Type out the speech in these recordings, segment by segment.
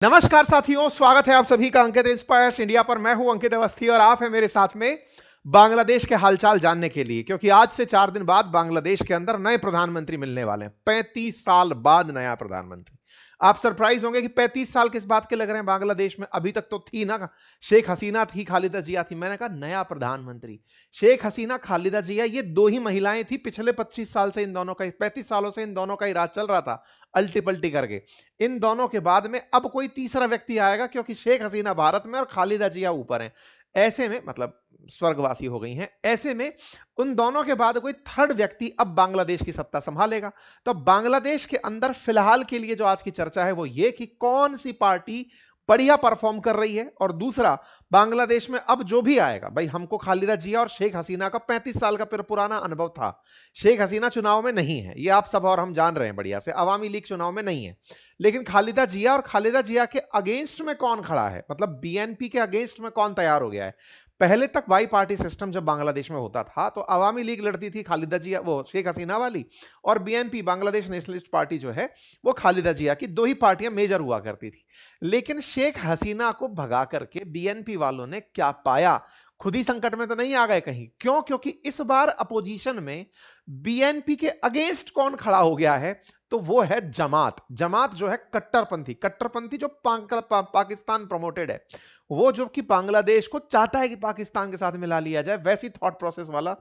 नमस्कार साथियों, स्वागत है आप सभी का अंकित इंस्पायर्स इंडिया पर। मैं हूं अंकित अवस्थी और आप हैं मेरे साथ में बांग्लादेश के हालचाल जानने के लिए, क्योंकि आज से 4 दिन बाद बांग्लादेश के अंदर नए प्रधानमंत्री मिलने वाले हैं। 35 साल बाद नया प्रधानमंत्री। आप सरप्राइज होंगे कि 35 साल किस बात के लग रहे हैं बांग्लादेश में। अभी तक तो थी ना, शेख हसीना थी, खालिदा जिया थी। मैंने कहा नया प्रधानमंत्री शेख हसीना, खालिदा जिया, ये दो ही महिलाएं थी। पिछले 25 साल से इन दोनों का, 35 सालों से इन दोनों का ही राज चल रहा था, अल्टी पल्टी करके। इन दोनों के बाद में अब कोई तीसरा व्यक्ति आएगा, क्योंकि शेख हसीना भारत में और खालिदा जिया ऊपर हैं। ऐसे में मतलब स्वर्गवासी हो गई हैं। ऐसे में उन दोनों के बाद कोई थर्ड व्यक्ति अब बांग्लादेश की सत्ता संभालेगा। तो बांग्लादेश के अंदर फिलहाल के लिए जो आज की चर्चा है वो ये कि कौन सी पार्टी बढ़िया परफॉर्म कर रही है, और दूसरा, बांग्लादेश में अब जो भी आएगा, भाई हमको खालिदा जिया और शेख हसीना का 35 साल का पुराना अनुभव था। शेख हसीना चुनाव में नहीं है, ये आप सब और हम जान रहे हैं बढ़िया से। अवामी लीग चुनाव में नहीं है, लेकिन खालिदा जिया, और खालिदा जिया के अगेंस्ट में कौन खड़ा है, मतलब बीएनपी के अगेंस्ट में कौन तैयार हो गया है। पहले तक बाई पार्टी सिस्टम जब बांग्लादेश में होता था तो अवामी लीग लड़ती थी खालिदा जिया, वो शेख हसीना वाली, और बीएनपी बांग्लादेश नेशनलिस्ट पार्टी जो है वो खालिदा जिया की। दो ही पार्टियां मेजर हुआ करती थी। लेकिन शेख हसीना को भगा करके बीएनपी वालों ने क्या पाया, खुद ही संकट में तो नहीं आ गए कहीं? क्यों? क्योंकि इस बार अपोजिशन में बीएनपी के अगेंस्ट कौन खड़ा हो गया है, तो वो है जमात। जमात जो है कट्टरपंथी, कट्टरपंथी जो पाकिस्तान प्रमोटेड है, वो जो कि बांग्लादेश को चाहता है कि पाकिस्तान के साथ मिला लिया जाए, वैसी थॉट प्रोसेस वाला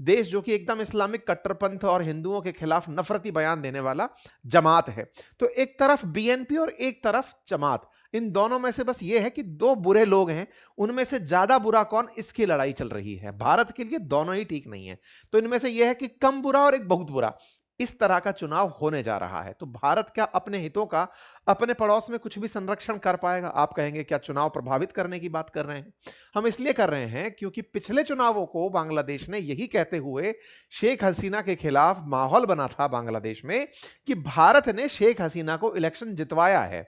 देश, जो कि एकदम इस्लामिक कट्टरपंथ और हिंदुओं के खिलाफ नफरती बयान देने वाला जमात है। तो एक तरफ बीएनपी और एक तरफ जमात, इन दोनों में से बस ये है कि दो बुरे लोग हैं। उनमें से ज्यादा बुरा कौन, इसकी लड़ाई चल रही है। भारत के लिए दोनों ही ठीक नहीं है, तो इनमें से यह है कि कम बुरा और एक बहुत बुरा, इस तरह का चुनाव होने जा रहा है। तो भारत क्या अपने हितों का अपने पड़ोस में कुछ भी संरक्षण कर पाएगा? आप कहेंगे क्या चुनाव प्रभावित करने की बात कर रहे हैं? हम इसलिए कर रहे हैं क्योंकि पिछले चुनावों को बांग्लादेश ने यही कहते हुए शेख हसीना के खिलाफ माहौल बना था बांग्लादेश में कि भारत ने शेख हसीना को इलेक्शन जितवाया है,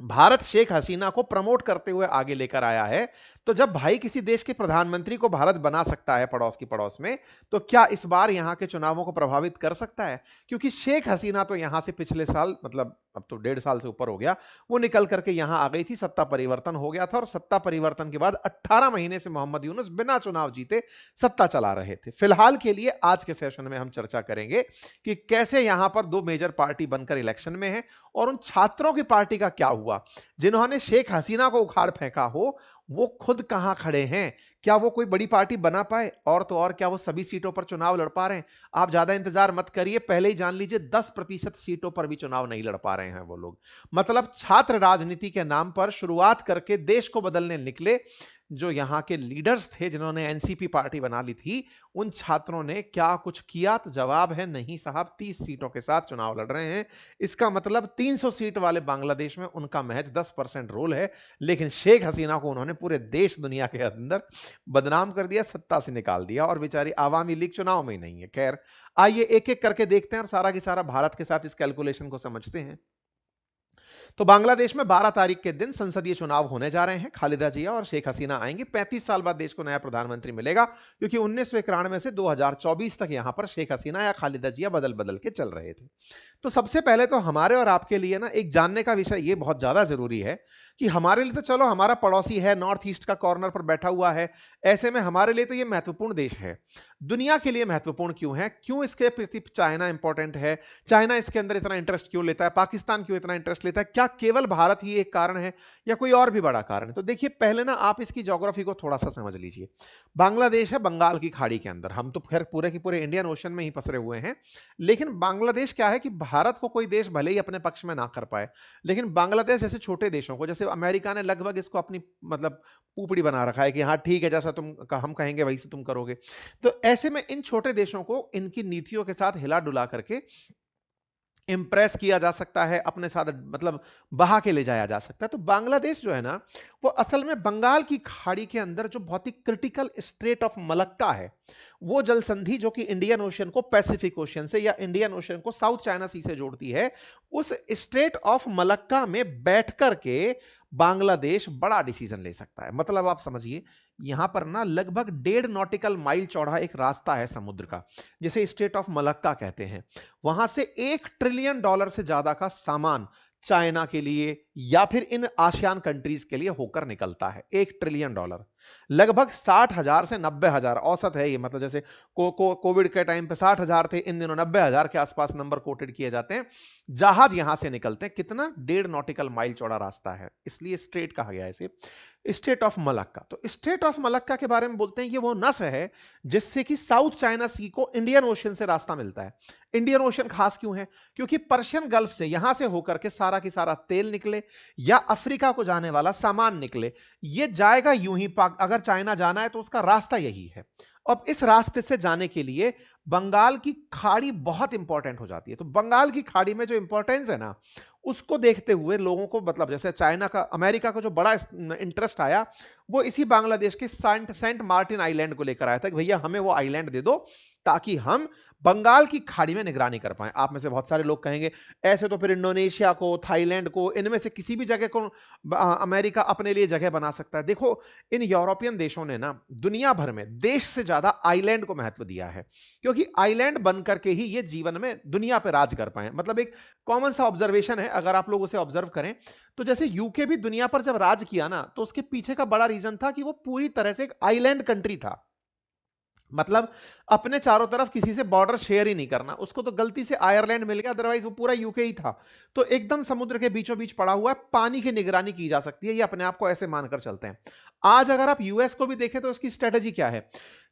भारत शेख हसीना को प्रमोट करते हुए आगे लेकर आया है। तो जब भाई किसी देश के प्रधानमंत्री को भारत बना सकता है पड़ोस की पड़ोस में, तो क्या इस बार यहां के चुनावों को प्रभावित कर सकता है? क्योंकि शेख हसीना तो यहां से पिछले साल, मतलब अब तो 1.5 साल से ऊपर हो गया, वो निकल करके यहां आ गई थी, सत्ता परिवर्तन हो गया था, और सत्ता परिवर्तन के बाद 18 महीने से मोहम्मद यूनुस बिना चुनाव जीते सत्ता चला रहे थे। फिलहाल के लिए आज के सेशन में हम चर्चा करेंगे कि कैसे यहां पर दो मेजर पार्टी बनकर इलेक्शन में है, और उन छात्रों की पार्टी का क्या हुआ जिन्होंने शेख हसीना को उखाड़ फेंका हो, वो खुद कहां खड़े हैं? क्या वो कोई बड़ी पार्टी बना पाए? और तो और, क्या वो सभी सीटों पर चुनाव लड़ पा रहे हैं? आप ज्यादा इंतजार मत करिए, पहले ही जान लीजिए 10% सीटों पर भी चुनाव नहीं लड़ पा रहे हैं वो लोग। मतलब छात्र राजनीति के नाम पर शुरुआत करके देश को बदलने निकले जो यहां के लीडर्स थे, जिन्होंने एनसीपी पार्टी बना ली थी, उन छात्रों ने क्या कुछ किया? तो जवाब है नहीं साहब, 30 सीटों के साथ चुनाव लड़ रहे हैं। इसका मतलब 300 सीट वाले बांग्लादेश में उनका महज 10% रोल है। लेकिन शेख हसीना को उन्होंने पूरे देश दुनिया के अंदर बदनाम कर दिया, सत्ता से निकाल दिया, और बेचारी आवामी लीग चुनाव में ही नहीं है। खैर, आइए एक एक करके देखते हैं और सारा की सारा भारत के साथ इस कैलकुलेशन को समझते हैं। तो बांग्लादेश में 12 तारीख के दिन संसदीय चुनाव होने जा रहे हैं। खालिदा जिया और शेख हसीना आएंगे। 35 साल बाद देश को नया प्रधानमंत्री मिलेगा, क्योंकि 1991 से 2024 तक यहां पर शेख हसीना या खालिदा जिया बदल बदल के चल रहे थे। तो सबसे पहले तो हमारे और आपके लिए ना एक जानने का विषय ये बहुत ज्यादा जरूरी है कि हमारे लिए तो चलो हमारा पड़ोसी है, नॉर्थ ईस्ट का कॉर्नर पर बैठा हुआ है, ऐसे में हमारे लिए तो ये महत्वपूर्ण देश है। दुनिया के लिए महत्वपूर्ण क्यों है? क्यों इसके प्रति चाइना इंपॉर्टेंट है? चाइना इसके अंदर इतना इंटरेस्ट क्यों लेता है? पाकिस्तान क्यों इतना इंटरेस्ट लेता है? क्या केवल भारत ही एक कारण है या कोई और भी बड़ा कारण है? तो देखिए, पहले ना आप इसकी ज्योग्राफी को थोड़ा सा समझ लीजिए। बांग्लादेश है बंगाल की खाड़ी के अंदर, हम तो खैर पूरे के पूरे इंडियन ओशन में ही पसरे हुए हैं। लेकिन बांग्लादेश क्या है कि भारत को कोई देश भले ही अपने पक्ष में ना कर पाए, लेकिन बांग्लादेश जैसे छोटे देशों को, जैसे अमेरिका ने लगभग इसको अपनी मतलब पुपड़ी बना रखा है कि हाँ ठीक है, जैसा तुम हम कहेंगे वही से तुम करोगे। तो ऐसे में इन छोटे देशों को इनकी नीतियों के साथ हिला डुला करके इंप्रेस किया जा सकता है, अपने साथ मतलब बहा के ले जाया जा सकता है। तो बांग्लादेश जो है ना, वो असल में बंगाल की खाड़ी के अंदर जो बहुत ही क्रिटिकल स्ट्रेट ऑफ मलक्का है, वो जल संधि जो कि इंडियन ओशन को पैसिफिक ओशन से या इंडियन ओशन को साउथ चाइना सी से जोड़ती है, उस स्ट्रेट ऑफ मलक्का में बैठ करके बांग्लादेश बड़ा डिसीजन ले सकता है। मतलब आप समझिए, यहां पर ना लगभग 1.5 नॉटिकल माइल चौड़ा एक रास्ता है समुद्र का, जिसे स्ट्रेट ऑफ मलक्का कहते हैं। वहां से $1 ट्रिलियन से ज्यादा का सामान चाइना के लिए या फिर इन आसियान कंट्रीज के लिए होकर निकलता है। $1 ट्रिलियन, लगभग 60,000 से 90,000 औसत है ये। मतलब जैसे कोविड के टाइम पे 60,000 थे, इन दिनों 90,000 के आसपास नंबर कोटेड किए जाते हैं। जहाज यहां से निकलते हैं, कितना 1.5 नॉटिकल माइल चौड़ा रास्ता है, इसलिए स्ट्रेट कहा गया है इसे, स्टेट ऑफ मलक्का। तो स्टेट ऑफ मलक्का के बारे में बोलते हैं, ये वो नस है जिससे कि साउथ चाइना सी को इंडियन ओशन से रास्ता मिलता है। इंडियन ओशन खास क्यों है? क्योंकि पर्शियन गल्फ से यहां से होकर के सारा की सारा तेल निकले या अफ्रीका को जाने वाला सामान निकले, ये जाएगा यूं ही पाक। अगर चाइना जाना है तो उसका रास्ता यही है। अब इस रास्ते से जाने के लिए बंगाल की खाड़ी बहुत इंपॉर्टेंट हो जाती है। तो बंगाल की खाड़ी में जो इंपॉर्टेंस है ना, उसको देखते हुए लोगों को, मतलब जैसे चाइना का, अमेरिका का जो बड़ा इंटरेस्ट आया, वो इसी बांग्लादेश के सेंट मार्टिन आइलैंड को लेकर आया था कि भैया हमें वो आइलैंड दे दो ताकि हम बंगाल की खाड़ी में निगरानी कर पाए। आप में से बहुत सारे लोग कहेंगे ऐसे तो फिर इंडोनेशिया को, थाईलैंड को, इनमें से किसी भी जगह को अमेरिका अपने लिए जगह बना सकता है। देखो, इन यूरोपियन देशों ने ना दुनिया भर में देश से ज्यादा आइलैंड को महत्व दिया है, क्योंकि आइलैंड बन करके ही ये जीवन में दुनिया पे राज कर पाए। मतलब एक कॉमन सा ऑब्जर्वेशन है, अगर आप लोग उसे ऑब्जर्व करें तो जैसे यूके भी दुनिया पर जब राज किया ना, तो उसके पीछे का बड़ा रीजन था कि वो पूरी तरह से एक आइलैंड कंट्री था। मतलब अपने चारों तरफ किसी से बॉर्डर शेयर ही नहीं करना। उसको तो गलती से आयरलैंड मिल गया, अदरवाइज वो पूरा यूके ही था। तो एकदम समुद्र के बीचों बीच पड़ा हुआ है, पानी की निगरानी की जा सकती है, ये अपने आप को ऐसे मानकर चलते हैं। आज अगर आप यूएस को भी देखें तो उसकी स्ट्रेटेजी क्या है?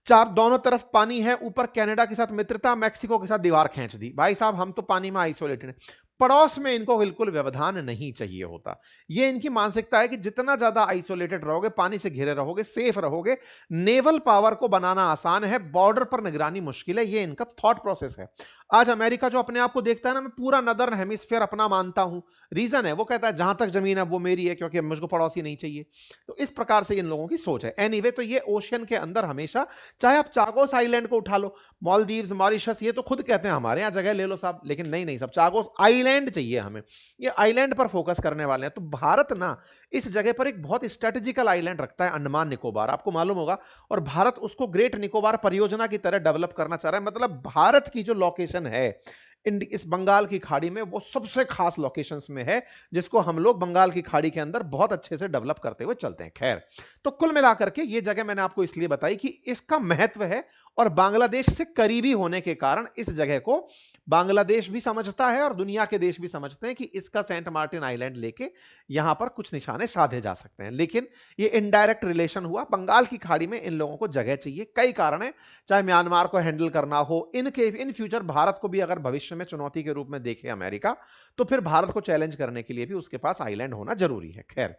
चार दोनों तरफ पानी है, ऊपर कनाडा के साथ मित्रता, मैक्सिको के साथ दीवार खींच दी। भाई साहब, हम तो पानी में आइसोलेटेड हैं। पड़ोस में इनको बिल्कुल व्यवधान नहीं चाहिए होता। ये इनकी मानसिकता है कि जितना ज्यादा आइसोलेटेड रहोगे, पानी से घिरे रहोगे, सेफ रहोगे, नेवल पावर को बनाना आसान है, बॉर्डर पर निगरानी मुश्किल है। ये इनका थॉट प्रोसेस है। आज अमेरिका जो अपने आप को देखता है ना, मैं पूरा नदर्न हेमिस्फीयर अपना मानता हूं, रीजन है वो कहता है जहां तक जमीन है वो मेरी है, क्योंकि मुझको पड़ोसी नहीं चाहिए। तो इस प्रकार से इन लोगों की सोच है। एनीवे, तो ये ओशियन के अंदर हमेशा, चाहे आप चागोस आइलैंड को उठा लो, मालदीव्स, मॉरिशस, ये तो खुद कहते हैं हमारे यहां जगह ले लो साहब, लेकिन नहीं नहीं, सब चागोस आइलैंड चाहिए हमें। ये आइलैंड पर फोकस करने वाले हैं। तो भारत ना इस जगह पर एक बहुत स्ट्रेटेजिकल आइलैंड रखता है, अंडमान निकोबार, आपको मालूम होगा। और भारत उसको ग्रेट निकोबार परियोजना की तरह डेवलप करना चाह रहा है। मतलब भारत की जो लोकेशन है इस बंगाल की खाड़ी में, वो सबसे खास लोकेशंस में है, जिसको हम लोग बंगाल की खाड़ी के अंदर बहुत अच्छे से डेवलप करते हुए चलते हैं। खैर, तो कुल मिलाकर के ये जगह मैंने आपको इसलिए बताई कि इसका महत्व है, और बांग्लादेश से करीबी होने के कारण इस जगह को बांग्लादेश भी समझता है और दुनिया के देश भी समझते हैं कि इसका सेंट मार्टिन आइलैंड लेके यहां पर कुछ निशाने साधे जा सकते हैं। लेकिन ये इनडायरेक्ट रिलेशन हुआ। बंगाल की खाड़ी में इन लोगों को जगह चाहिए, कई कारण है, चाहे म्यांमार को हैंडल करना हो, इन फ्यूचर भारत को भी अगर भविष्य में चुनौती के रूप में देखे अमेरिका, तो फिर भारत को चैलेंज करने के लिए भी उसके पास आइलैंड होना जरूरी है। खैर,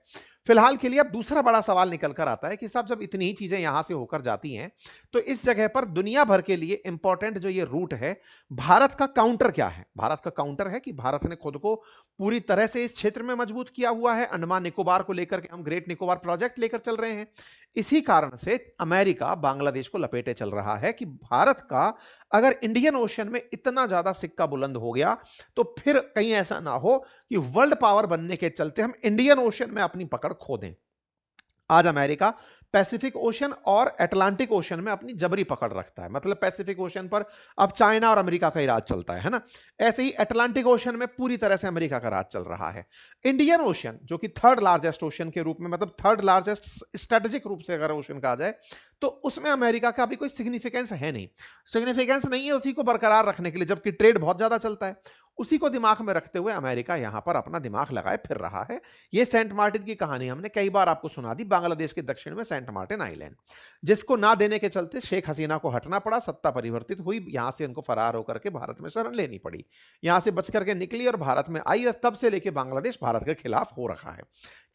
फिलहाल के लिए अब दूसरा बड़ा सवाल निकल कर आता है कि साहब, जब इतनी ही चीजें यहां से होकर जाती हैं, तो इस जगह पर दुनिया भर के लिए इंपॉर्टेंट जो ये रूट है, भारत का काउंटर क्या है? भारत का काउंटर है कि भारत ने खुद को पूरी तरह से इस क्षेत्र में मजबूत किया हुआ है। अंडमान निकोबार को लेकर के हम ग्रेट निकोबार प्रोजेक्ट लेकर चल रहे हैं। इसी कारण से अमेरिका बांग्लादेश को लपेटे चल रहा है कि भारत का अगर इंडियन ओशन में इतना ज्यादा सिक्का बुलंद हो गया, तो फिर कहीं ऐसा ना हो कि वर्ल्ड पावर बनने के चलते हम इंडियन ओशन में अपनी पकड़ खो दें। आज अमेरिका पैसिफिक ओशन और अटलांटिक ओशन में अपनी जबरी पकड़ रखता है। मतलब पैसिफिक ओशन पर अब चाइना और अमेरिका का ही राज चलता है ना। ऐसे ही अटलांटिक ओशन में पूरी तरह से अमेरिका का राज चल रहा है। इंडियन ओशन, जो कि थर्ड लार्जेस्ट ओशन के रूप में, मतलब थर्ड लार्जेस्ट स्ट्रेटेजिक रूप से अगर ओशन कहा जाए, तो उसमें अमेरिका का अभी कोई सिग्निफिकेंस है नहीं। सिग्निफिकेंस नहीं है उसी को बरकरार रखने के लिए, जबकि ट्रेड बहुत ज्यादा चलता है। उसी को दिमाग में रखते हुए अमेरिका यहां पर अपना दिमाग लगाए फिर रहा है। यह सेंट मार्टिन की कहानी हमने कई बार आपको सुना दी। बांग्लादेश के दक्षिण में सेंट मार्टिन आइलैंड, जिसको ना देने के चलते शेख हसीना को हटना पड़ा, सत्ता परिवर्तित हुई, यहां से उनको फरार होकर के भारत में शरण लेनी पड़ी। यहां से बच करके निकली और भारत में आई, और तब से लेके बांग्लादेश भारत के खिलाफ हो रखा है।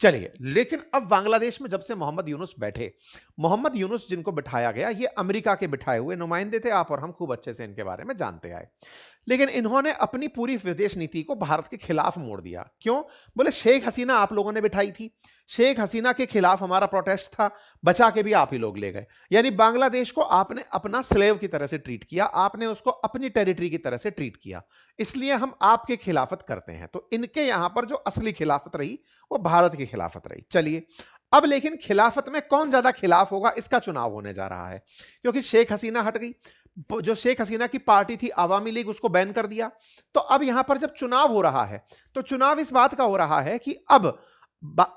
चलिए, लेकिन अब बांग्लादेश में जब से मोहम्मद यूनुस बैठे, मोहम्मद यूनुस जिनको बिठाया गया, ये अमेरिका के बिठाए हुए नुमाइंदे थे। आप और हम खूब अच्छे से इनके बारे में जानते आए। लेकिन इन्होंने अपनी पूरी विदेश नीति को भारत के खिलाफ मोड़ दिया। क्यों? बोले शेख हसीना आप लोगों ने बिठाई थी, शेख हसीना के खिलाफ हमारा प्रोटेस्ट था, बचा के भी आप ही लोग ले गए। यानी बांग्लादेश को आपने अपना स्लेव की तरह से ट्रीट किया, आपने उसको अपनी टेरिटरी की तरह से ट्रीट किया, इसलिए हम आपके खिलाफत करते हैं। तो इनके यहां पर जो असली खिलाफत रही, वो भारत की खिलाफत रही। चलिए, अब लेकिन खिलाफत में कौन ज्यादा खिलाफ होगा, इसका चुनाव होने जा रहा है, क्योंकि शेख हसीना हट गई। जो शेख हसीना की पार्टी थी आवामी लीग, उसको बैन कर दिया। तो अब यहां पर जब चुनाव हो रहा है, तो चुनाव इस बात का हो रहा है कि अब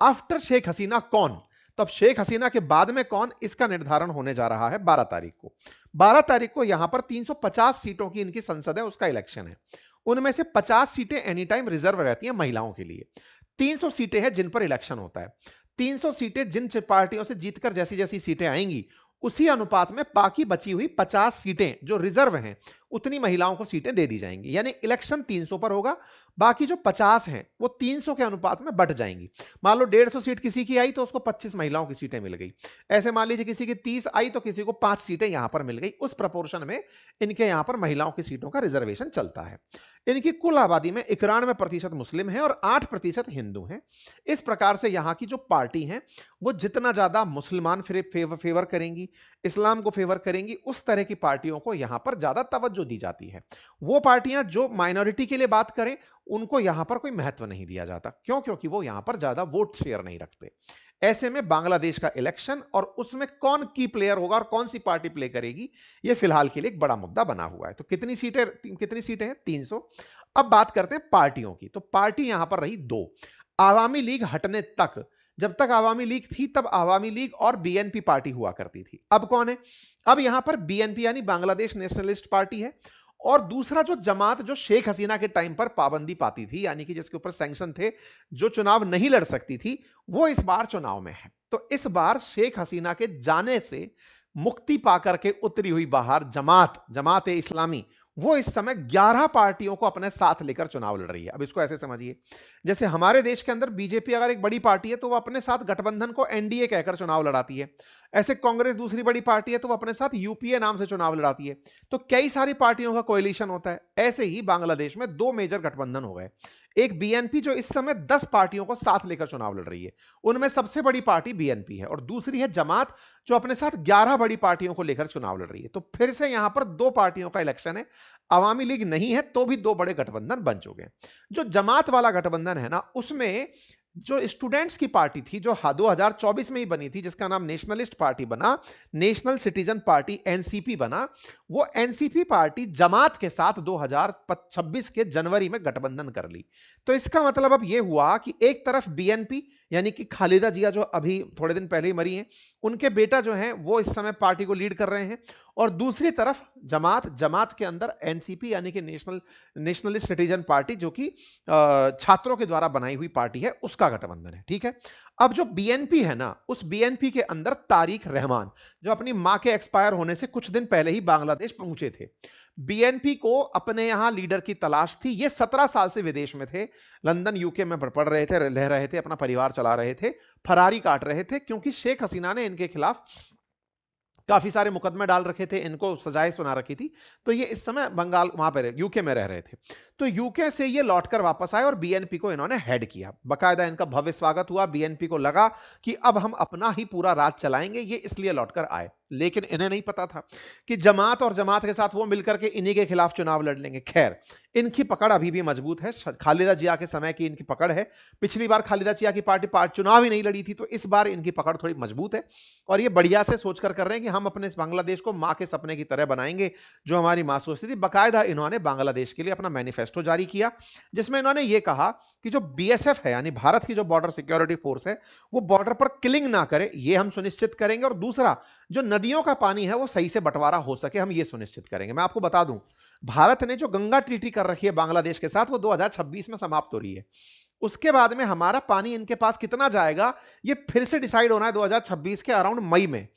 आफ्टर शेख हसीना कौन, तो अब शेख हसीना के बाद में कौन, इसका निर्धारण होने जा रहा है 12 तारीख को। 12 तारीख को यहां पर 350 सीटों की इनकी संसद है, उसका इलेक्शन है। उनमें से 50 सीटें एनी टाइम रिजर्व रहती हैं महिलाओं के लिए। 300 सीटें हैं जिन पर इलेक्शन होता है। 300 सीटें जिन पार्टियों से जीतकर जैसी जैसी सीटें आएंगी, उसी अनुपात में बाकी बची हुई 50 सीटें जो रिजर्व हैं, उतनी महिलाओं को सीटें दे दी जाएंगी। यानी इलेक्शन 300 पर होगा, बाकी जो 50 हैं वो 300 के अनुपात में बट जाएंगी। मान लो 150 सीट किसी की आई तो उसको 25 महिलाओं की सीटें मिल गई। ऐसे मान लीजिए किसी की 30 आई तो किसी को 5 सीटें यहां पर मिल गई। उस प्रपोर्शन में इनके यहां पर महिलाओं की सीटों का रिजर्वेशन चलता है। इनकी कुल आबादी में 91% मुस्लिम है और 8% हिंदू हैं। इस प्रकार से यहां की जो पार्टी है वो जितना ज्यादा मुसलमान फेवर करेंगी, इस्लाम को फेवर करेंगी, उस तरह की पार्टियों को यहां पर ज्यादा तवज्जो दी जाती है। वो पार्टियां जो माइनॉरिटी के लिए बात करें, उनको यहां पर कोई महत्व नहीं दिया जाता। क्यों? क्योंकि वो यहां पर ज्यादा वोट शेयर नहीं रखते। ऐसे में बांग्लादेश का इलेक्शन और उसमें कौन की प्लेयर होगा और कौन सी पार्टी प्ले करेगी, यह फिलहाल के लिए एक बड़ा मुद्दा बना हुआ है। तो कितनी सीटें हैं? 300। अब बात करते हैं पार्टियों की। तो पार्टी यहां पर रही दो। आवामी लीग हटने तक, जब तक आवामी लीग थी तब आवामी लीग और बीएनपी पार्टी हुआ करती थी। अब कौन है? अब यहां पर बीएनपी यानी बांग्लादेश नेशनलिस्ट पार्टी है। और दूसरा जो जमात, जो शेख हसीना के टाइम पर पाबंदी पाती थी, यानी कि जिसके ऊपर सैंक्शन थे, जो चुनाव नहीं लड़ सकती थी, वो इस बार चुनाव में है। तो इस बार शेख हसीना के जाने से मुक्ति पाकर के उतरी हुई बाहर जमात इस्लामी, वो इस समय 11 पार्टियों को अपने साथ लेकर चुनाव लड़ रही है। अब इसको ऐसे समझिए, जैसे हमारे देश के अंदर बीजेपी अगर एक बड़ी पार्टी है तो वो अपने साथ गठबंधन को एनडीए कहकर चुनाव लड़ाती है। ऐसे कांग्रेस दूसरी बड़ी पार्टी है तो वो अपने साथ यूपीए नाम से चुनाव लड़ाती है। तो कई सारी पार्टियों का कोएलिशन होता है। ऐसे ही बांग्लादेश में दो मेजर गठबंधन हो गए। एक बीएनपी जो इस समय 10 पार्टियों को साथ लेकर चुनाव लड़ रही है, उनमें सबसे बड़ी पार्टी बीएनपी है, और दूसरी है जमात जो अपने साथ 11 बड़ी पार्टियों को लेकर चुनाव लड़ रही है। तो फिर से यहां पर दो पार्टियों का इलेक्शन है। अवामी लीग नहीं है तो भी दो बड़े गठबंधन बन चुके हैं। जो जमात वाला गठबंधन है ना, उसमें जो स्टूडेंट्स की पार्टी थी, जो 2024 में ही बनी थी, जिसका नाम नेशनलिस्ट पार्टी बना, नेशनल सिटीजन पार्टी एनसीपी बना, वो एनसीपी पार्टी जमात के साथ 2026 के जनवरी में गठबंधन कर ली। तो इसका मतलब अब यह हुआ कि एक तरफ बीएनपी यानी कि खालिदा जिया जो अभी थोड़े दिन पहले ही मरी हैं, उनके बेटा जो हैं वो इस समय पार्टी को लीड कर रहे हैं, और दूसरी तरफ जमात के अंदर एनसीपी यानी कि नेशनलिस्ट सिटीजन पार्टी, जो कि छात्रों के द्वारा बनाई हुई पार्टी है, उसका गठबंधन है। ठीक है। अब जो बीएनपी है ना, उस बीएनपी के अंदर तारिक रहमान, जो अपनी मां के एक्सपायर होने से कुछ दिन पहले ही बांग्लादेश पहुंचे थे। बीएनपी को अपने यहां लीडर की तलाश थी। ये 17 साल से विदेश में थे, लंदन यूके में पढ़ रहे थे, रह रहे थे, अपना परिवार चला रहे थे, फरारी काट रहे थे, क्योंकि शेख हसीना ने इनके खिलाफ काफी सारे मुकदमे डाल रखे थे, इनको सजाएं सुना रखी थी। तो ये इस समय बंगाल वहां पर यूके में रह रहे थे। तो यूके से ये लौटकर वापस आए और बीएनपी को इन्होंने हेड किया। बकायदा इनका भव्य स्वागत हुआ। बीएनपी को लगा कि अब हम अपना ही पूरा राज चलाएंगे, ये इसलिए लौटकर आए। लेकिन इन्हें नहीं पता था कि जमात और जमात के साथ वो मिलकर के इन्हीं के खिलाफ चुनाव लड़ लेंगे। खैर, इनकी पकड़ अभी भी मजबूत है। खालिदा जिया के समय की इनकी पकड़ है। पिछली बार खालिदा जिया की पार्टी चुनाव ही नहीं लड़ी थी, तो इस बार इनकी पकड़ थोड़ी मजबूत है और ये बढ़िया से सोचकर कर रहे हैं कि हम अपने बांग्लादेश को मां के सपने की तरह बनाएंगे, जो हमारी मां सोचती थी। बकायदा इन्होंने बांग्लादेश के लिए अपना मैनिफेस्टो जारी किया, जिसमें इन्होंने ये कहा कि जो बीएसएफ है, यानी भारत की जो बॉर्डर सिक्योरिटी फोर्स है, वो बॉर्डर पर किलिंग ना करे, ये हम सुनिश्चित करेंगे। और दूसरा, जो नदियों का पानी है वो सही से बंटवारा हो सके, हम ये सुनिश्चित करेंगे। मैं आपको बता दूं, भारत ने जो गंगा ट्रीटी कर रखी है बांग्लादेश के साथ, वो 2026 में समाप्त हो रही है। उसके बाद में हमारा पानी इनके पास कितना जाएगा, ये फिर से डिसाइड होना है 2026 के अराउंड मई में।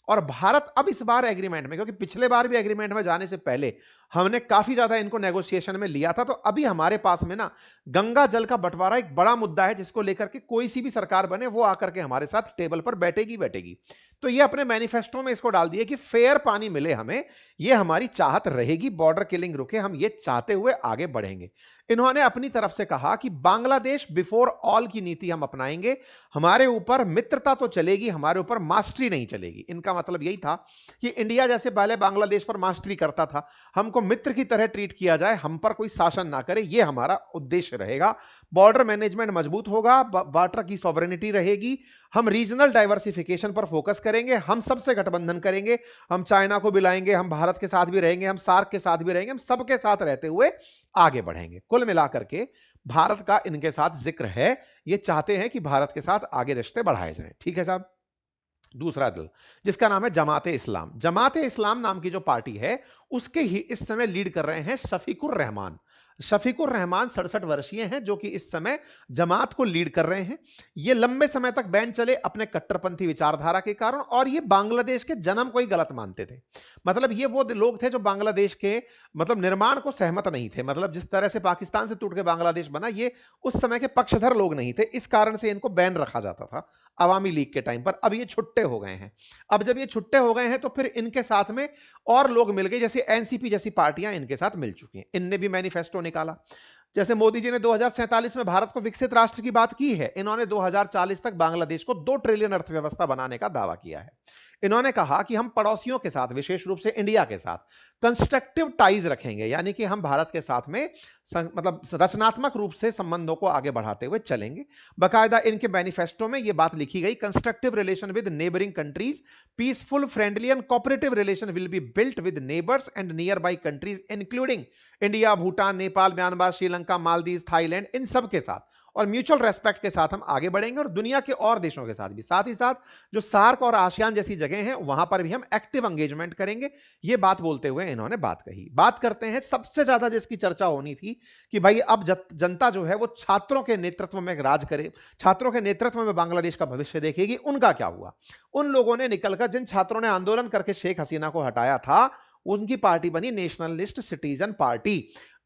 और भारत अब इस बार एग्रीमेंट में, क्योंकि पिछले बार भी एग्रीमेंट में जाने से पहले हमने काफी ज्यादा इनको नेगोशिएशन में लिया था, तो अभी हमारे पास में ना गंगा जल का बंटवारा एक बड़ा मुद्दा है, जिसको लेकर के कोई सी भी सरकार बने वो आकर के हमारे साथ टेबल पर बैठेगी। तो ये अपने मैनिफेस्टो में इसको डाल दिए कि फेयर पानी मिले हमें, ये हमारी चाहत रहेगी, बॉर्डर किलिंग रुके, हम ये चाहते हुए आगे बढ़ेंगे। इन्होंने अपनी तरफ से कहा कि बांग्लादेश बिफोर ऑल की नीति हम अपनाएंगे, हमारे ऊपर मित्रता तो चलेगी, हमारे ऊपर मास्टरी नहीं चलेगी। इनका मतलब यही था कि इंडिया जैसे पहले बांग्लादेश पर मास्टरी करता था, हमको हमको मित्र की तरह ट्रीट किया जाए, हम पर कोई शासन ना करे, यह हमारा उद्देश्य रहेगा। बॉर्डर मैनेजमेंट मजबूत होगा, वाटर की सॉवरेनिटी रहेगी, हम रीजनल डाइवर्सिफिकेशन पर फोकस करेंगे, हम सबसे गठबंधन करेंगे, हम चाइना को बुलाएंगे, हम भारत के साथ भी रहेंगे, हम सार्क के साथ भी रहेंगे, हम सबके साथ रहते हुए आगे बढ़ेंगे। कुल मिलाकर के भारत का इनके साथ जिक्र है, ये चाहते हैं कि भारत के साथ आगे रिश्ते बढ़ाए जाएं। ठीक है साहब। दूसरा दल जिसका नाम है जमाते इस्लाम। जमाते इस्लाम नाम की जो पार्टी है उसके ही इस समय लीड कर रहे हैं शफीकुर रहमान। शफीकुर रहमान 67 वर्षीय हैं जो कि इस समय जमात को लीड कर रहे हैं। ये लंबे समय तक बैन चले अपने कट्टरपंथी विचारधारा के कारण, और ये बांग्लादेश के जन्म को ही गलत मानते थे। मतलब ये वो लोग थे जो बांग्लादेश के मतलब निर्माण को सहमत नहीं थे। मतलब जिस तरह से पाकिस्तान से टूट के बांग्लादेश बना, ये उस समय के पक्षधर लोग नहीं थे, इस कारण से इनको बैन रखा जाता था अवामी लीग के टाइम पर। अब ये छुट्टे हो गए हैं। अब जब ये छुट्टे हो गए हैं तो फिर इनके साथ में और लोग मिल गए, जैसे एनसीपी जैसी पार्टियां इनके साथ मिल चुकी हैं। इनने भी मैनिफेस्टो निकाला। जैसे मोदी जी ने 2047 में भारत को विकसित राष्ट्र की बात की है, इन्होंने 2040 तक बांग्लादेश को 2 ट्रिलियन अर्थव्यवस्था बनाने का दावा किया है। इन्होंने कहा कि हम पड़ोसियों के साथ, विशेष रूप से इंडिया के साथ कंस्ट्रक्टिव टाइज रखेंगे, यानी कि हम भारत के साथ में मतलब रचनात्मक रूप से संबंधों को आगे बढ़ाते हुए चलेंगे। बाकायदा इनके मैनिफेस्टो में यह बात लिखी गई, constructive relation with neighbouring countries, peaceful, friendly and cooperative relation will be built with neighbours and nearby countries including India, Bhutan, Nepal, Myanmar, Sri Lanka, Maldives, Thailand, इन सब के साथ और म्यूचुअल रेस्पेक्ट के साथ हम आगे बढ़ेंगे, और दुनिया के और देशों के साथ भी। साथ ही साथ जो सार्क और आसियान जैसी जगह हैं वहां पर भी हम एक्टिव एंगेजमेंट करेंगे। ये बात बोलते हुए इन्होंने बात कही। बात करते हैं सबसे ज्यादा जिसकी चर्चा होनी थी कि भाई अब जनता जो है वो छात्रों के नेतृत्व में राज करे, छात्रों के नेतृत्व में बांग्लादेश का भविष्य देखेगी। उनका क्या हुआ? उन लोगों ने निकलकर, जिन छात्रों ने आंदोलन करके शेख हसीना को हटाया था, उनकी पार्टी बनी नेशनलिस्ट सिटीजन पार्टी।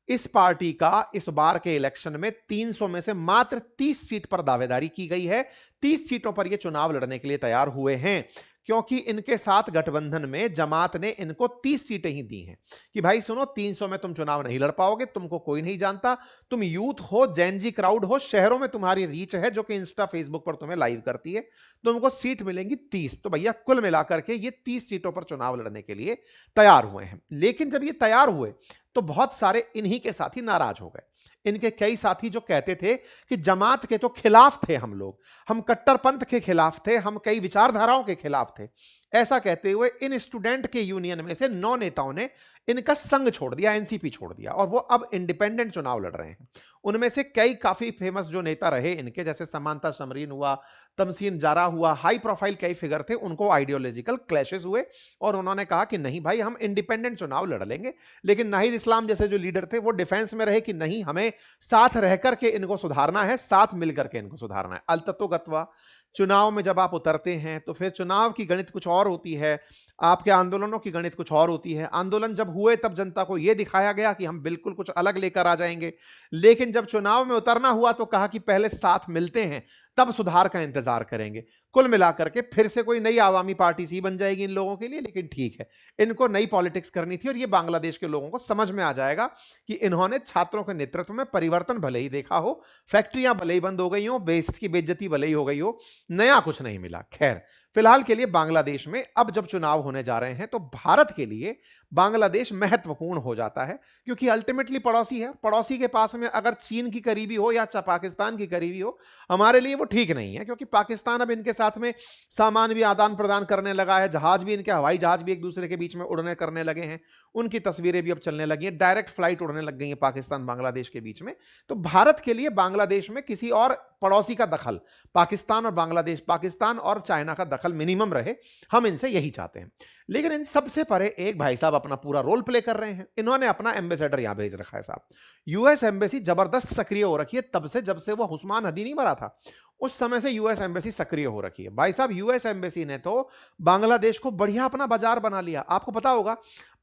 इस पार्टी का इस बार के इलेक्शन में 300 में से मात्र 30 सीट पर दावेदारी की गई है। 30 सीटों पर ये चुनाव लड़ने के लिए तैयार हुए हैं, क्योंकि इनके साथ गठबंधन में जमात ने इनको 30 सीटें ही दी हैं कि भाई सुनो, 300 में तुम चुनाव नहीं लड़ पाओगे, तुमको कोई नहीं जानता, तुम यूथ हो, जैनजी क्राउड हो, शहरों में तुम्हारी रीच है जो कि इंस्टा फेसबुक पर तुम्हें लाइव करती है, तुमको सीट मिलेंगी 30। तो भैया कुल मिलाकर के ये 30 सीटों पर चुनाव लड़ने के लिए तैयार हुए हैं। लेकिन जब ये तैयार हुए तो बहुत सारे इन्हीं के साथी नाराज हो गए। इनके कई साथी जो कहते थे कि जमात के तो खिलाफ थे हम लोग, हम कट्टरपंथ के खिलाफ थे, हम कई विचारधाराओं के खिलाफ थे, ऐसा कहते हुए इन स्टूडेंट के यूनियन में से 9 नेताओं ने इनका संग छोड़ दिया, एनसीपी छोड़ दिया, और वो अब इंडिपेंडेंट चुनाव लड़ रहे हैं। उनमें से कई काफी फेमस जो नेता रहे इनके, जैसे समांता समरीन हुआ, तमसीन जारा हुआ, हाई प्रोफाइल कई फिगर थे, उनको आइडियोलॉजिकल क्लैशेस हुए और उन्होंने कहा कि नहीं भाई, हम इंडिपेंडेंट चुनाव लड़ लेंगे। लेकिन नाहिद इस्लाम जैसे जो लीडर थे वो डिफेंस में रहे कि नहीं, हमें साथ रह करके इनको सुधारना है, साथ मिलकर के इनको सुधारना है। अलतत्वगत्वा चुनाव में जब आप उतरते हैं तो फिर चुनाव की गणित कुछ और होती है, आपके आंदोलनों की गणित कुछ और होती है। आंदोलन जब हुए तब जनता को यह दिखाया गया कि हम बिल्कुल कुछ अलग लेकर आ जाएंगे, लेकिन जब चुनाव में उतरना हुआ तो कहा कि पहले साथ मिलते हैं, तब सुधार का इंतजार करेंगे। कुल मिलाकर के फिर से कोई नई आवामी पार्टी सी बन जाएगी इन लोगों के लिए, लेकिन ठीक है, इनको नई पॉलिटिक्स करनी थी और ये बांग्लादेश के लोगों को समझ में आ जाएगा कि इन्होंने छात्रों के नेतृत्व में परिवर्तन भले ही देखा हो, फैक्ट्रियां भले ही बंद हो गई हो, बेइज्जती भले ही हो गई हो, नया कुछ नहीं मिला। खैर, फिलहाल के लिए बांग्लादेश में अब जब चुनाव होने जा रहे हैं तो भारत के लिए बांग्लादेश महत्वपूर्ण हो जाता है, क्योंकि अल्टीमेटली पड़ोसी है। पड़ोसी के पास में अगर चीन की करीबी हो या पाकिस्तान की करीबी हो, हमारे लिए वो ठीक नहीं है, क्योंकि पाकिस्तान अब इनके साथ में सामान भी आदान प्रदान करने लगा है, जहाज भी इनके, हवाई जहाज भी एक दूसरे के बीच में उड़ने करने लगे हैं, उनकी तस्वीरें भी अब चलने लगी हैं, डायरेक्ट फ्लाइट उड़ने लग गई है पाकिस्तान बांग्लादेश के बीच में। तो भारत के लिए बांग्लादेश में किसी और पड़ोसी का दखल, पाकिस्तान और बांग्लादेश, पाकिस्तान और चाइना का दखल मिनिमम रहे, हम इनसे यही चाहते हैं। लेकिन इन सबसे परे एक भाई साहब अपना पूरा रोल प्ले कर रहे हैं। इन्होंने अपना एम्बेसडर यहां भेज रखा है साहब। यूएस एम्बेसी जबरदस्त सक्रिय हो रखी है तब से, जब से वो उस्मान हदी नहीं मरा था, उस समय से यूएस एम्बेसी सक्रिय हो रखी है भाई साहब। यूएस एम्बेसी ने तो बांग्लादेश को बढ़िया अपना बाजार बना लिया। आपको पता होगा,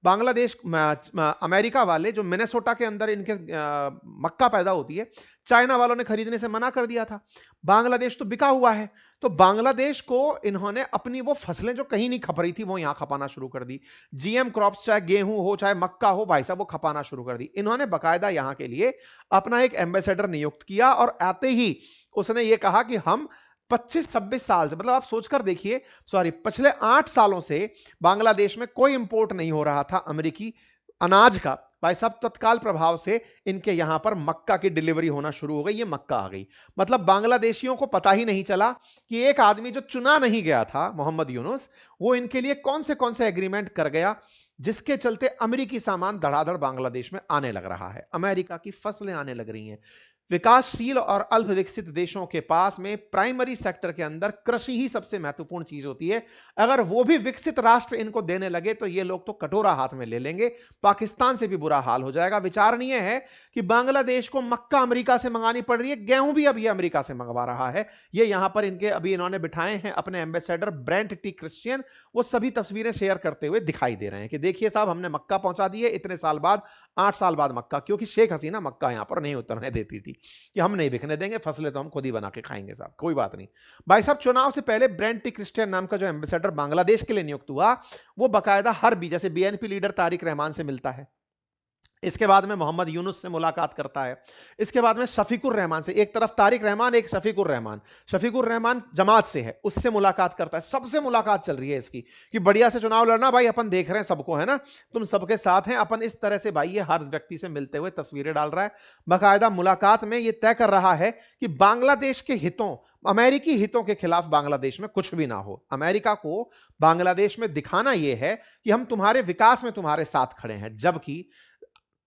बांग्लादेश, अमेरिका वाले जो मिनेसोटा के अंदर इनके मक्का पैदा होती है, चाइना वालों ने खरीदने से मना कर दिया था। बांग्लादेश तो बिका हुआ है, तो बांग्लादेश को इन्होंने अपनी वो फसलें जो कहीं नहीं खप रही थी वो यहां खपाना शुरू कर दी। जीएम क्रॉप्स, चाहे गेहूं हो चाहे मक्का हो, भाई साहब वो खपाना शुरू कर दी। इन्होंने बाकायदा यहां के लिए अपना एक एम्बेसडर नियुक्त किया और आते ही उसने ये कहा कि हम 25-26 साल से, मतलब आप सोचकर देखिए, पिछले 8 सालों से बांग्लादेश में कोई इंपोर्ट नहीं हो रहा था अमेरिकी अनाज का भाई साहब तत्काल प्रभाव से इनके यहां पर मक्का की डिलीवरी होना शुरू हो गई, ये मक्का आ गई। मतलब बांग्लादेशियों को पता ही नहीं चला कि एक आदमी जो चुना नहीं गया था, मोहम्मद यूनुस, वो इनके लिए कौन से एग्रीमेंट कर गया, जिसके चलते अमेरिकी सामान धड़ाधड़ बांग्लादेश में आने लग रहा है, अमेरिका की फसलें आने लग रही हैं। विकासशील और अल्प विकसित देशों के पास में प्राइमरी सेक्टर के अंदर कृषि ही सबसे महत्वपूर्ण चीज होती है। अगर वो भी विकसित राष्ट्र इनको देने लगे तो ये लोग तो कटोरा हाथ में ले लेंगे, पाकिस्तान से भी बुरा हाल हो जाएगा। विचारणीय है कि बांग्लादेश को मक्का अमेरिका से मंगानी पड़ रही है, गेहूं भी अब ये अमेरिका से मंगवा रहा है। ये यहां पर इनके अभी इन्होंने बिठाए हैं अपने एम्बेसडर ब्रेंट टी क्रिश्चियन, वो सभी तस्वीरें शेयर करते हुए दिखाई दे रहे हैं कि देखिए साहब हमने मक्का पहुंचा दी है इतने साल बाद, 8 साल बाद मक्का, क्योंकि शेख हसीना मक्का यहां पर नहीं उतरने देती थी कि हम नहीं बिकने देंगे, फसलें तो हम खुद ही बना के खाएंगे साहब, कोई बात नहीं। भाई साहब चुनाव से पहले ब्रेंट टी क्रिस्टियन नाम का जो एम्बेसडर बांग्लादेश के लिए नियुक्त हुआ, वो बकायदा हर भी जैसे बीएनपी लीडर तारिक रहमान से मिलता है, इसके बाद में मोहम्मद यूनुस से मुलाकात करता है, इसके बाद में शफीकुर रहमान से, एक तरफ तारिक रहमान एक शफीकुर रहमान, शफीकुर रहमान जमात से है, उससे मुलाकात करता है। सबसे मुलाकात चल रही है इसकी कि बढ़िया से चुनाव लड़ना भाई, अपन देख रहे हैं सबको, है ना, तुम सबके साथ हैं अपन, इस तरह से भाई ये हर व्यक्ति से मिलते हुए तस्वीरें डाल रहा है। बाकायदा मुलाकात में ये तय कर रहा है कि बांग्लादेश के हितों, अमेरिकी हितों के खिलाफ बांग्लादेश में कुछ भी ना हो। अमेरिका को बांग्लादेश में दिखाना यह है कि हम तुम्हारे विकास में तुम्हारे साथ खड़े हैं, जबकि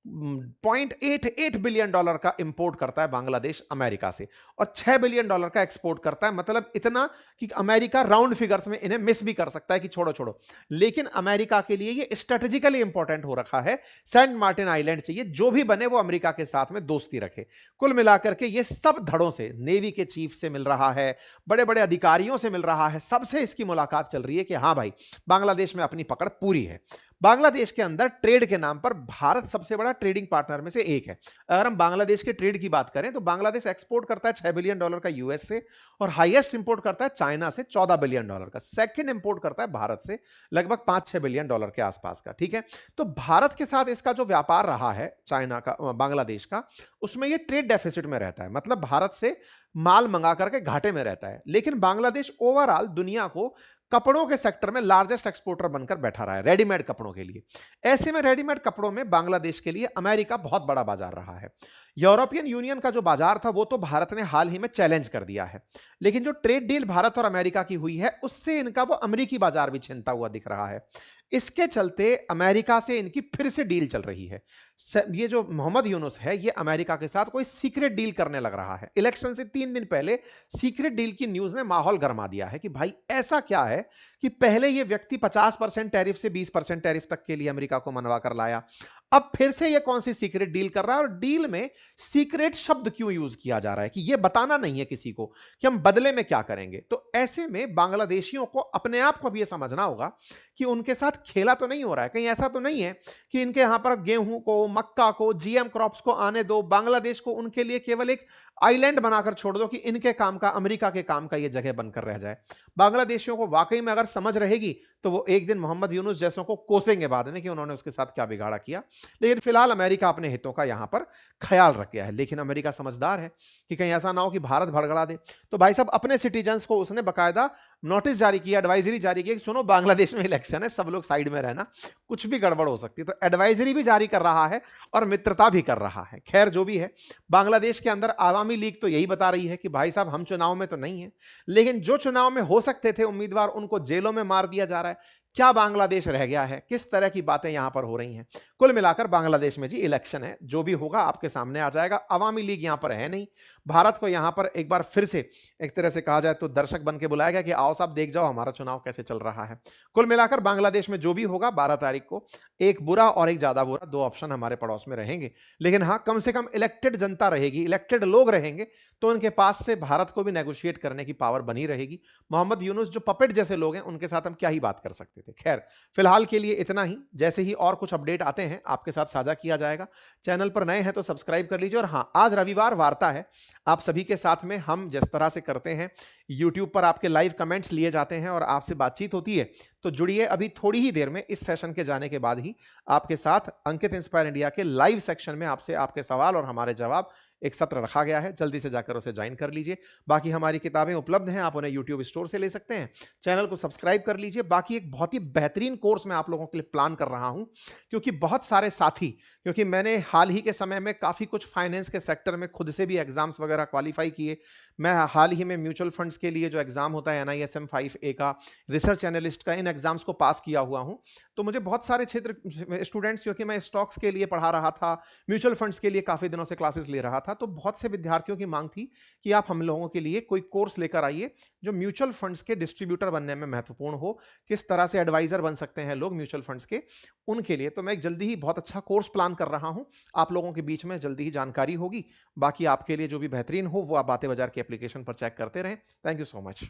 $0.88 बिलियन का इंपोर्ट करता है बांग्लादेश अमेरिका से और $6 बिलियन का एक्सपोर्ट करता है। मतलब इतना कि अमेरिका राउंड फिगर्स में इन्हें मिस भी कर सकता है कि छोड़ो छोड़ो, लेकिन अमेरिका के लिए ये स्ट्रेटेजिकली इंपॉर्टेंट हो रखा है। सेंट मार्टिन आइलैंड चाहिए, जो भी बने वो अमेरिका के साथ में दोस्ती रखे। कुल मिलाकर के ये सब धड़ों से नेवी के चीफ से मिल रहा है, बड़े बड़े अधिकारियों से मिल रहा है, सबसे इसकी मुलाकात चल रही है कि हाँ भाई बांग्लादेश में अपनी पकड़ पूरी है। बांग्लादेश के अंदर ट्रेड के नाम पर भारत सबसे बड़ा ट्रेडिंग पार्टनर में से एक है। अगर हम बांग्लादेश के ट्रेड की बात करें तो बांग्लादेश एक्सपोर्ट करता है $6 बिलियन का यूएस से, और हाईएस्ट इंपोर्ट करता है चाइना से $14 बिलियन का, सेकंड इंपोर्ट करता है भारत से लगभग $5-6 बिलियन के आसपास का। ठीक है, तो भारत के साथ इसका जो व्यापार रहा है चाइना का, बांग्लादेश का, उसमें ये ट्रेड डेफिसिट में रहता है, मतलब भारत से माल मंगा करके घाटे में रहता है। लेकिन बांग्लादेश ओवरऑल दुनिया को कपड़ों के सेक्टर में लार्जेस्ट एक्सपोर्टर बनकर बैठा रहा है, रेडीमेड कपड़ों के लिए। ऐसे में रेडीमेड कपड़ों में बांग्लादेश के लिए अमेरिका बहुत बड़ा बाजार रहा है। यूरोपियन यूनियन का जो बाजार था वो तो भारत ने हाल ही में चैलेंज कर दिया है, लेकिन जो ट्रेड डील भारत और अमेरिका की हुई है उससे इनका वो अमेरिकी बाजार भी छिनता हुआ दिख रहा है। इसके चलते अमेरिका से इनकी फिर से डील चल रही है। ये जो मोहम्मद यूनुस है ये अमेरिका के साथ कोई सीक्रेट डील करने लग रहा है। इलेक्शन से 3 दिन पहले सीक्रेट डील की न्यूज ने माहौल गरमा दिया है कि भाई ऐसा क्या है कि पहले ये व्यक्ति 50% टैरिफ से 20% टैरिफ तक के लिए अमेरिका को मनवा कर लाया, अब फिर से ये कौन सी सीक्रेट डील कर रहा है, और डील में सीक्रेट शब्द क्यों यूज किया जा रहा है कि ये बताना नहीं है किसी को कि हम बदले में क्या करेंगे। तो ऐसे में बांग्लादेशियों को अपने आप को अब ये समझना होगा कि उनके साथ खेला तो नहीं हो रहा है, कहीं ऐसा तो नहीं है कि इनके यहां पर गेहूं को, मक्का को, जीएम क्रॉप्स को आने दो, बांग्लादेश को उनके लिए केवल एक आइलैंड बनाकर छोड़ दो कि इनके काम का, अमेरिका के काम का ये जगह बनकर रह जाए। बांग्लादेशियों को वाकई में अगर समझ रहेगी तो वो एक दिन मोहम्मद यूनुस जैसों को कोसेंगे बाद में कि उन्होंने उसके साथ क्या बिगाड़ा किया। लेकिन फिलहाल अमेरिका अपने हितों का यहां पर ख्याल रख गया है, लेकिन अमेरिका समझदार है कि कहीं ऐसा ना हो कि भारत भड़बड़ा दे। तो भाई साहब अपने सिटीजन्स को उसने बकायदा नोटिस जारी किया, एडवाइजरी जारी की कि सुनो बांग्लादेश में इलेक्शन है, सब लोग साइड में रहना, कुछ भी गड़बड़ हो सकती है। तो एडवाइजरी भी जारी कर रहा है और मित्रता भी कर रहा है। खैर जो भी है, बांग्लादेश के अंदर आवामी लीग तो यही बता रही है कि भाई साहब हम चुनाव में तो नहीं है, लेकिन जो चुनाव में हो सकते थे उम्मीदवार उनको जेलों में मार दिया जा रहा है। क्या बांग्लादेश रह गया है, किस तरह की बातें यहां पर हो रही हैं। कुल मिलाकर बांग्लादेश में जी इलेक्शन है, जो भी होगा आपके सामने आ जाएगा। अवामी लीग यहां पर है नहीं, भारत को यहां पर एक बार फिर से एक तरह से कहा जाए तो दर्शक बन के बुलाया गया कि आओ साहब देख जाओ हमारा चुनाव कैसे चल रहा है। कुल मिलाकर बांग्लादेश में जो भी होगा 12 तारीख को, एक बुरा और एक ज्यादा बुरा, दो ऑप्शन हमारे पड़ोस में रहेंगे। लेकिन हाँ, कम से कम इलेक्टेड जनता रहेगी, इलेक्टेड लोग रहेंगे, तो उनके पास से भारत को भी नेगोशिएट करने की पावर बनी रहेगी। मोहम्मद यूनुस जो पपेट जैसे लोग हैं उनके साथ हम क्या ही बात कर सकते थे। खैर फिलहाल के लिए इतना ही, जैसे ही और कुछ अपडेट आते हैं आपके साथ साझा किया जाएगा। चैनल पर नए हैं तो सब्सक्राइब कर लीजिए। और हाँ, आज रविवार वार्ता है आप सभी के साथ में, हम जिस तरह से करते हैं यूट्यूब पर आपके लाइव कमेंट्स लिए जाते हैं और आपसे बातचीत होती है, तो जुड़िए। अभी थोड़ी ही देर में इस सेशन के जाने के बाद ही आपके साथ अंकित इंस्पायर इंडिया के लाइव सेक्शन में आपसे आपके सवाल और हमारे जवाब एक सत्र रखा गया है, जल्दी से जाकर उसे ज्वाइन कर लीजिए। बाकी हमारी किताबें उपलब्ध हैं, आप उन्हें यूट्यूब स्टोर से ले सकते हैं। चैनल को सब्सक्राइब कर लीजिए। बाकी एक बहुत ही बेहतरीन कोर्स मैं आप लोगों के लिए प्लान कर रहा हूं, क्योंकि बहुत सारे साथी, क्योंकि मैंने हाल ही के समय में काफ़ी कुछ फाइनेंस के सेक्टर में खुद से भी एग्जाम्स वगैरह क्वालिफाई किए। मैं हाल ही में म्यूचुअल फंड्स के लिए जो एग्जाम होता है NISM 5A का, रिसर्च एनालिस्ट का, इन एग्जाम्स को पास किया हुआ हूं। तो मुझे बहुत सारे क्षेत्र स्टूडेंट्स, क्योंकि मैं स्टॉक्स के लिए पढ़ा रहा था, म्यूचुअल फंड्स के लिए काफ़ी दिनों से क्लासेस ले रहा था, तो बहुत से विद्यार्थियों की मांग थी कि आप हम लोगों के लिए कोई कोर्स लेकर आइए जो म्यूचुअल फंड्स के डिस्ट्रीब्यूटर बनने में महत्वपूर्ण हो, किस तरह से एडवाइजर बन सकते हैं लोग म्यूचुअल फंड्स के, उनके लिए। तो मैं एक जल्दी ही बहुत अच्छा कोर्स प्लान कर रहा हूं, आप लोगों के बीच में जल्दी ही जानकारी होगी। बाकी आपके लिए जो भी बेहतरीन हो वो आप बातें बाजार की एप्लीकेशन पर चेक करते रहें। Thank you so much.